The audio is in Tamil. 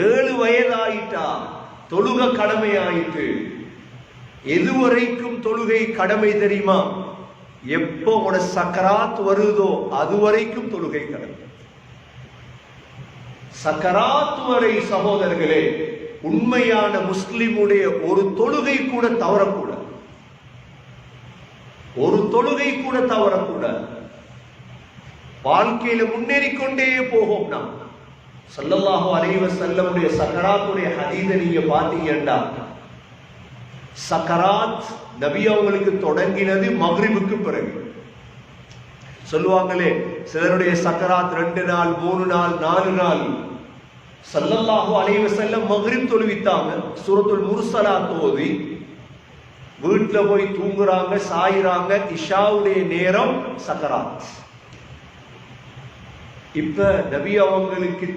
7 வயதாயிட்டா தொழுக கடமை ஆயிட்டு. எதுவரைக்கும் தொழுகை கடமை தெரியுமா? எப்போ உட சக்கராத் வருதோ அது வரைக்கும் தொழுகை கடமை. சக்கராத் வரை சகோதரர்களே, உண்மையான முஸ்லிமுடைய ஒரு தொழுகை கூட தவறக்கூடாது. ஒரு தொழுகை கூட தவறக்கூடாது. வாழ்க்கையில முன்னேறிக்கொண்டே போகும். நாம் ஸல்லல்லாஹு அலைஹி வஸல்லமுடைய சக்கராத்துடைய ஹதீஸை நீங்க பாத்தீங்கன்னா, சக்கராத் நபி அவங்களுக்கு தொடங்கினது மக்ரிபுக்கு பிறகு. சொல்லுவாங்களே, சிலருடைய சக்கராத் 2 நாள் 3 நாள் 4 நாள். ஸல்லல்லாஹு அலைஹி வஸல்லம் மக்ரிப் தொழுவித்தாங்க, சூரத்துல் முர்ஸலாத் ஓதி வீட்டுல போய் தூங்குறாங்க, சாயிறாங்க. இஷாவுடைய நேரம் சக்கராத். இப்ப நபி அவங்களுக்கு